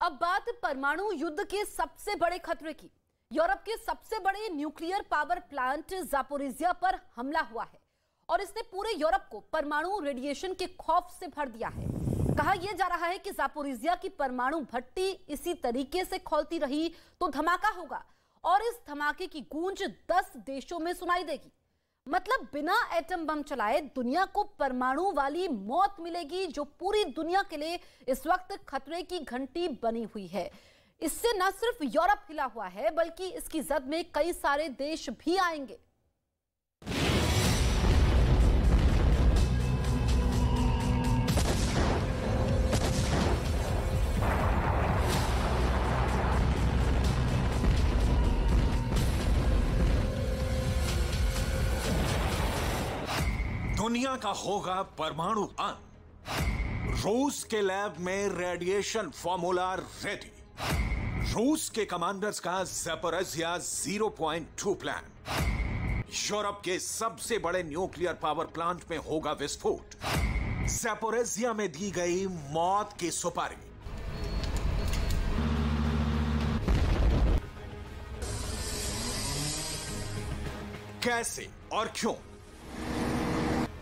अब बात परमाणु युद्ध के सबसे बड़े खतरे की। यूरोप के सबसे बड़े न्यूक्लियर पावर प्लांट ज़ापोरिज़िया पर हमला हुआ है और इसने पूरे यूरोप को परमाणु रेडिएशन के खौफ से भर दिया है। कहा यह जा रहा है कि ज़ापोरिज़िया की परमाणु भट्टी इसी तरीके से खौलती रही तो धमाका होगा और इस धमाके की गूंज 10 देशों में सुनाई देगी। मतलब बिना एटम बम चलाए दुनिया को परमाणु वाली मौत मिलेगी, जो पूरी दुनिया के लिए इस वक्त खतरे की घंटी बनी हुई है। इससे न सिर्फ यूरोप हिला हुआ है बल्कि इसकी जद में कई सारे देश भी आएंगे। दुनिया का होगा परमाणु अंत। रूस के लैब में रेडिएशन फॉर्मूला रेडी। रूस के कमांडर्स का ज़ापोरिज़िया 0.2 प्लान। यूरोप के सबसे बड़े न्यूक्लियर पावर प्लांट में होगा विस्फोट। ज़ापोरिज़िया में दी गई मौत की सुपारी। कैसे और क्यों,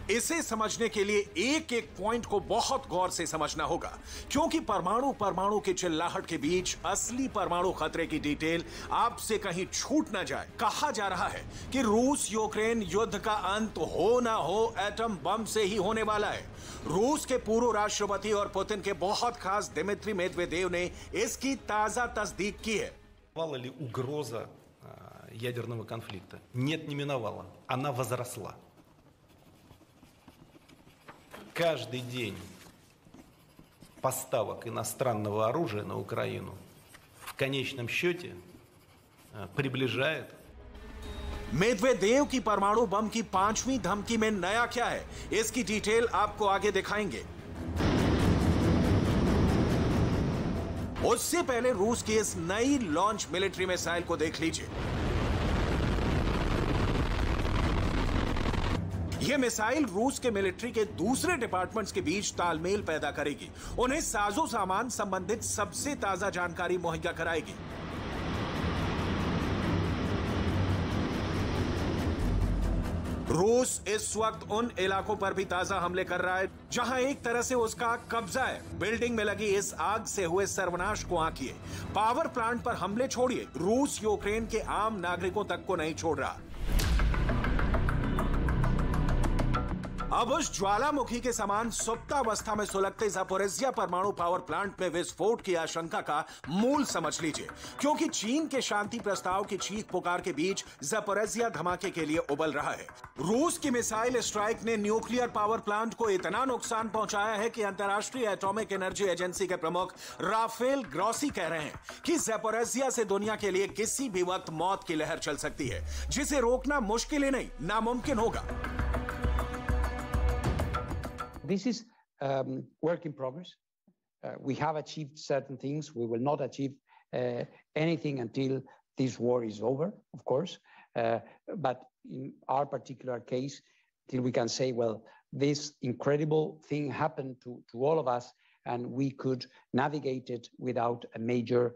इसे समझने के लिए एक एक पॉइंट को बहुत गौर से समझना होगा, क्योंकि परमाणु की चिल्लाहट के बीच असली परमाणु खतरे की डिटेल आपसे कहीं छूट ना जाए। कहा जा रहा है कि रूस यूक्रेन युद्ध का अंत हो ना हो एटम बम से ही होने वाला है। रूस के पूर्व राष्ट्रपति और पुतिन के बहुत खास दिमित्री मेदवेदेव ने इसकी ताजा तस्दीक की है। Угроза ядерного конфликта? Нет, не миновала. Она возросла. Каждый день поставок иностранного оружия на Украину в конечном счете приближает. मेदवेदेव की परमाणु बम की 5वीं धमकी में नया क्या है, इसकी डिटेल आपको आगे दिखाएंगे। उससे पहले रूस की इस नई लॉन्च मिलिट्री मिसाइल को देख लीजिए। यह मिसाइल रूस के मिलिट्री के दूसरे डिपार्टमेंट्स के बीच तालमेल पैदा करेगी, उन्हें साजो सामान संबंधित सबसे ताजा जानकारी मुहैया कराएगी। रूस इस वक्त उन इलाकों पर भी ताजा हमले कर रहा है जहां एक तरह से उसका कब्जा है। बिल्डिंग में लगी इस आग से हुए सर्वनाश को आंकिए। पावर प्लांट पर हमले छोड़िए, रूस यूक्रेन के आम नागरिकों तक को नहीं छोड़ रहा। अब उस ज्वालामुखी के समान सुप्तावस्था में सुलगते ज़ापोरिज़िया परमाणु पावर प्लांट में विस्फोट की आशंका का मूल समझ लीजिए, क्योंकि चीन के शांति प्रस्ताव की चीख पुकार के बीच ज़ापोरिज़िया धमाके के लिए उबल रहा है। रूस की मिसाइल स्ट्राइक ने न्यूक्लियर पावर प्लांट को इतना नुकसान पहुंचाया है कि अंतर्राष्ट्रीय एटॉमिक एनर्जी एजेंसी के प्रमुख राफेल ग्रॉसी कह रहे हैं कि ज़ापोरिज़िया से दुनिया के लिए किसी भी वक्त मौत की लहर चल सकती है, जिसे रोकना मुश्किल ही नहीं नामुमकिन होगा। This is work in progress. We have achieved certain things. We will not achieve anything until this war is over, of course. But in our particular case, till we can say, well, this incredible thing happened to all of us, and we could navigate it without a major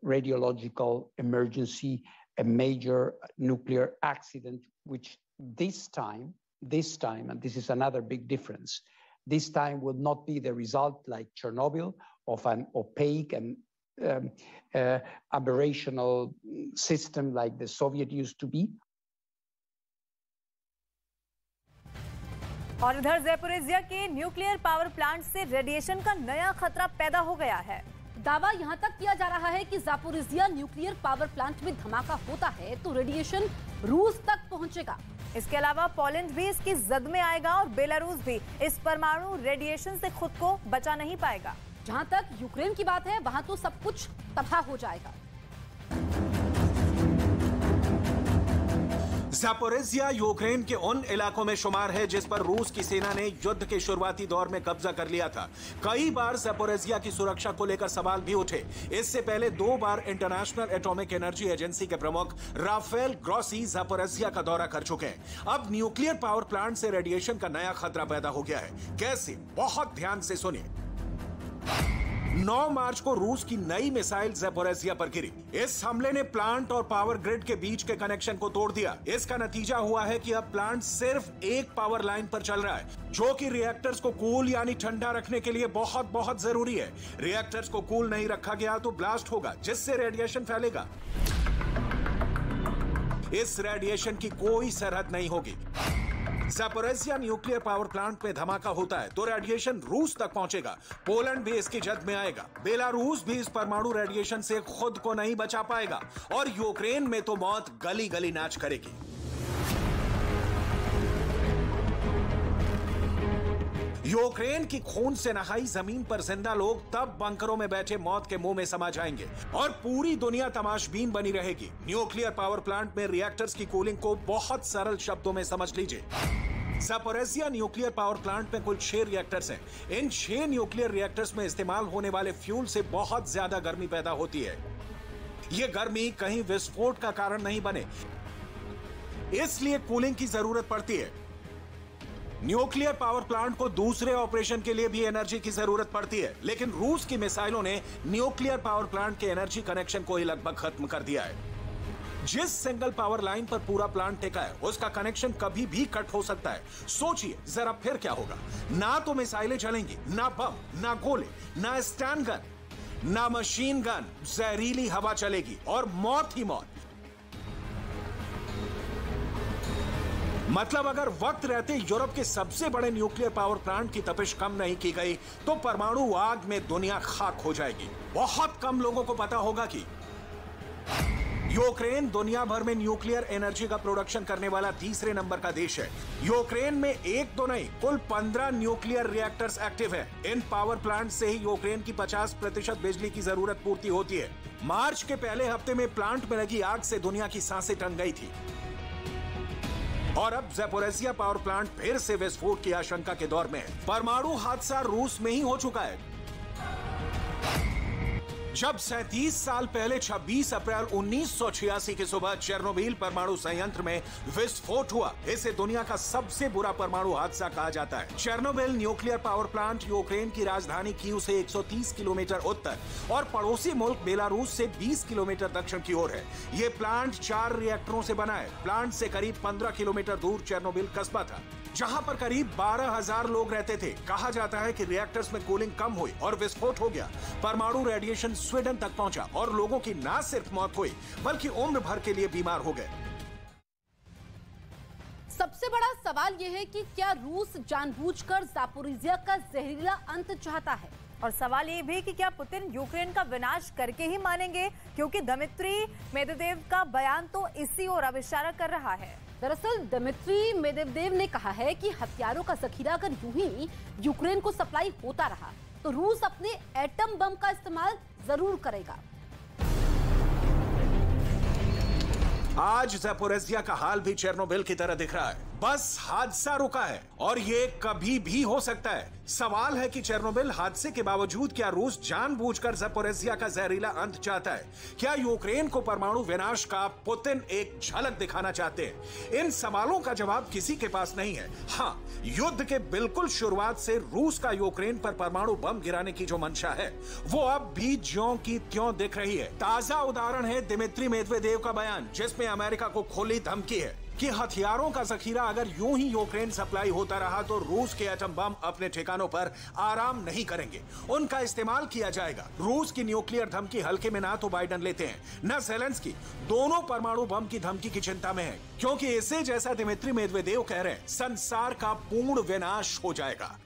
radiological emergency, a major nuclear accident, which this time, and this is another big difference, this time will not be the result like Chernobyl of an opaque and aberrational system like the Soviet used to be. और इधर Zaporizhzhia के nuclear power plant से radiation का नया खतरा पैदा हो गया है। दावा यहां तक किया जा रहा है कि ज़ापोरिज़िया न्यूक्लियर पावर प्लांट में धमाका होता है तो रेडिएशन रूस तक पहुंचेगा। इसके अलावा पोलैंड भी इसकी जद में आएगा और बेलारूस भी इस परमाणु रेडिएशन से खुद को बचा नहीं पाएगा। जहां तक यूक्रेन की बात है, वहां तो सब कुछ तबाह हो जाएगा। ज़ापोरिज़िया यूक्रेन के उन इलाकों में शुमार है जिस पर रूस की सेना ने युद्ध के शुरुआती दौर में कब्जा कर लिया था। कई बार ज़ापोरिज़िया की सुरक्षा को लेकर सवाल भी उठे। इससे पहले 2 बार इंटरनेशनल एटॉमिक एनर्जी एजेंसी के प्रमुख राफेल ग्रॉसी ज़ापोरिज़िया का दौरा कर चुके हैं। अब न्यूक्लियर पावर प्लांट से रेडिएशन का नया खतरा पैदा हो गया है। कैसे? बहुत ध्यान से सुनिए। 9 मार्च को रूस की नई मिसाइल ज़ैपोरिज़िया पर गिरी। इस हमले ने प्लांट और पावर ग्रिड के बीच के कनेक्शन को तोड़ दिया। इसका नतीजा हुआ है कि अब प्लांट सिर्फ एक पावर लाइन पर चल रहा है, जो कि रिएक्टर्स को कूल यानी ठंडा रखने के लिए बहुत बहुत जरूरी है। रिएक्टर्स को कूल नहीं रखा गया तो ब्लास्ट होगा, जिससे रेडिएशन फैलेगा। इस रेडिएशन की कोई सरहद नहीं होगी। ज़ैपोरिज़िया न्यूक्लियर पावर प्लांट में धमाका होता है तो रेडिएशन रूस तक पहुंचेगा। पोलैंड भी इसकी जद में आएगा। बेलारूस भी इस परमाणु रेडिएशन से खुद को नहीं बचा पाएगा और यूक्रेन में तो मौत गली गली नाच करेगी। यूक्रेन की खून से नहाई जमीन पर जिंदा लोग तब बंकरों में बैठे मौत के मुंह में समा जाएंगे और पूरी दुनिया तमाशबीन बनी रहेगी। न्यूक्लियर पावर प्लांट में रिएक्टर्स की कूलिंग को बहुत सरल शब्दों में समझ लीजिए। ज़ैपोरिज़िया न्यूक्लियर पावर प्लांट में कुल 6 रिएक्टर्स हैं। इन 6 न्यूक्लियर रिएक्टर्स में इस्तेमाल होने वाले फ्यूल से बहुत ज्यादा गर्मी पैदा होती है। ये गर्मी कहीं विस्फोट का कारण नहीं बने, इसलिए कूलिंग की जरूरत पड़ती है। न्यूक्लियर पावर प्लांट को दूसरे ऑपरेशन के लिए भी एनर्जी की जरूरत पड़ती है, लेकिन रूस की मिसाइलों ने न्यूक्लियर पावर प्लांट के एनर्जी कनेक्शन को ही लगभग खत्म कर दिया है। जिस सिंगल पावर लाइन पर पूरा प्लांट टिका है, उसका कनेक्शन कभी भी कट हो सकता है। सोचिए जरा फिर क्या होगा। ना तो मिसाइलें चलेंगी, ना बम, ना गोले, ना स्टैंड गन, ना मशीन गन, जहरीली हवा चलेगी और मौत ही मौत। मतलब अगर वक्त रहते यूरोप के सबसे बड़े न्यूक्लियर पावर प्लांट की तपिश कम नहीं की गई तो परमाणु आग में दुनिया खाक हो जाएगी। बहुत कम लोगों को पता होगा कि यूक्रेन दुनिया भर में न्यूक्लियर एनर्जी का प्रोडक्शन करने वाला तीसरे नंबर का देश है। यूक्रेन में एक तो नहीं, कुल 15 न्यूक्लियर रिएक्टर्स एक्टिव है। इन पावर प्लांट से ही यूक्रेन की 50% बिजली की जरूरत पूर्ति होती है। मार्च के पहले हफ्ते में प्लांट में लगी आग से दुनिया की सांसें टन गई थी और अब ज़ैपोरिज़िया पावर प्लांट फिर से विस्फोट की आशंका के दौर में है। परमाणु हादसा रूस में ही हो चुका है। जब 37 साल पहले 26 अप्रैल 1986 की सुबह चेर्नोबिल परमाणु संयंत्र में विस्फोट हुआ, इसे दुनिया का सबसे बुरा परमाणु हादसा कहा जाता है। Chernobyl nuclear power plant Ukraine की राजधानी कीव से 130 किलोमीटर उत्तर और पड़ोसी मुल्क बेलारूस से 20 किलोमीटर दक्षिण की ओर है। यह प्लांट 4 रिएक्टरों से बना है। प्लांट से करीब 15 किलोमीटर दूर चेर्नोबिल कस्बा था, जहां पर करीब 12,000 लोग रहते थे। कहा जाता है कि रिएक्टर्स में कूलिंग कम हुई और विस्फोट हो गया। परमाणु रेडिएशन स्वीडन तक पहुंचा और लोगों की न सिर्फ मौत हुई बल्कि उम्र भर के लिए बीमार हो गए। सबसे बड़ा सवाल यह है कि क्या रूस जानबूझकर ज़ैपोरिज़िया का जहरीला अंत चाहता है? और सवाल ये भी कि क्या पुतिन यूक्रेन का विनाश करके ही मानेंगे, क्योंकि दिमित्री मेदवेदेव का बयान तो इसी ओर अब इशारा कर रहा है। दरअसल दिमित्री मेदवेदेव ने कहा है कि हथियारों का जखीरा अगर यूं ही यूक्रेन को सप्लाई होता रहा तो रूस अपने एटम बम का इस्तेमाल जरूर करेगा। आज ज़ैपोरिज़िया का हाल भी चेर्नोबिल की तरह दिख रहा है, बस हादसा रुका है और ये कभी भी हो सकता है। सवाल है कि चेर्नोबिल हादसे के बावजूद क्या रूस जानबूझकर ज़ैपोरिज़िया का जहरीला अंत चाहता है? क्या यूक्रेन को परमाणु विनाश का पुतिन एक झलक दिखाना चाहते हैं? इन सवालों का जवाब किसी के पास नहीं है। हाँ, युद्ध के बिल्कुल शुरुआत से रूस का यूक्रेन पर परमाणु बम गिराने की जो मंशा है वो अब भी ज्यों की त्यों दिख रही है। ताजा उदाहरण है दिमित्री मेदवेदेव का बयान, जिसमें अमेरिका को खुली धमकी है कि हथियारों का जखीरा अगर यूं ही यूक्रेन सप्लाई होता रहा तो रूस के एटम बम अपने ठिकानों पर आराम नहीं करेंगे, उनका इस्तेमाल किया जाएगा। रूस की न्यूक्लियर धमकी हल्के में ना तो बाइडेन लेते हैं न ज़ेलेंस्की, दोनों परमाणु बम की धमकी की चिंता में है, क्योंकि इसे जैसा दिमित्री मेदवेदेव कह रहे हैं, संसार का पूर्ण विनाश हो जाएगा।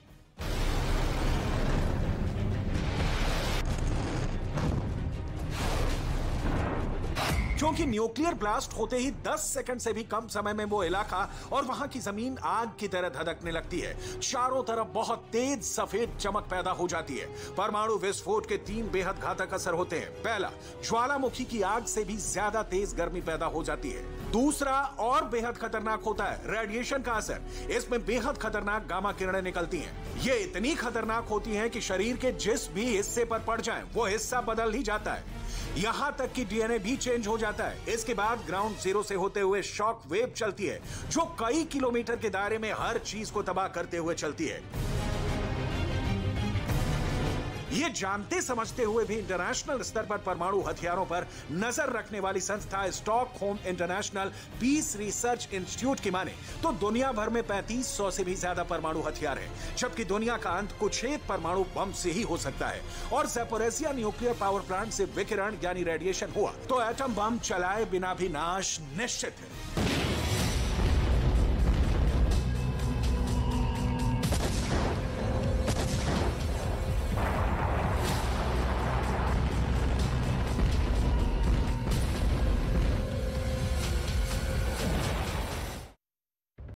क्योंकि न्यूक्लियर ब्लास्ट होते ही 10 सेकंड से भी कम समय में वो इलाका और वहां की जमीन आग की तरह धधकने लगती है। चारों तरफ बहुत तेज सफेद चमक पैदा हो जाती है। परमाणु विस्फोट के 3 बेहद घातक असर होते हैं। पहला, ज्वालामुखी की आग से भी ज्यादा तेज गर्मी पैदा हो जाती है। दूसरा और बेहद खतरनाक होता है रेडिएशन का असर। इसमें बेहद खतरनाक गामा किरणें निकलती हैं। ये इतनी खतरनाक होती हैं कि शरीर के जिस भी हिस्से पर पड़ जाएं, वो हिस्सा बदल ही जाता है। यहां तक कि डीएनए भी चेंज हो जाता है। इसके बाद ग्राउंड जीरो से होते हुए शॉक वेव चलती है, जो कई किलोमीटर के दायरे में हर चीज को तबाह करते हुए चलती है। ये जानते समझते हुए भी इंटरनेशनल स्तर पर परमाणु हथियारों पर नजर रखने वाली संस्था Stockholm International Peace Research Institute की माने तो दुनिया भर में 3500 से भी ज्यादा परमाणु हथियार हैं, जबकि दुनिया का अंत कुछ एक परमाणु बम से ही हो सकता है। और ज़ैपोरिज़िया न्यूक्लियर पावर प्लांट से विकिरण यानी रेडिएशन हुआ तो एटम बम चलाए बिना भी नाश निश्चित है।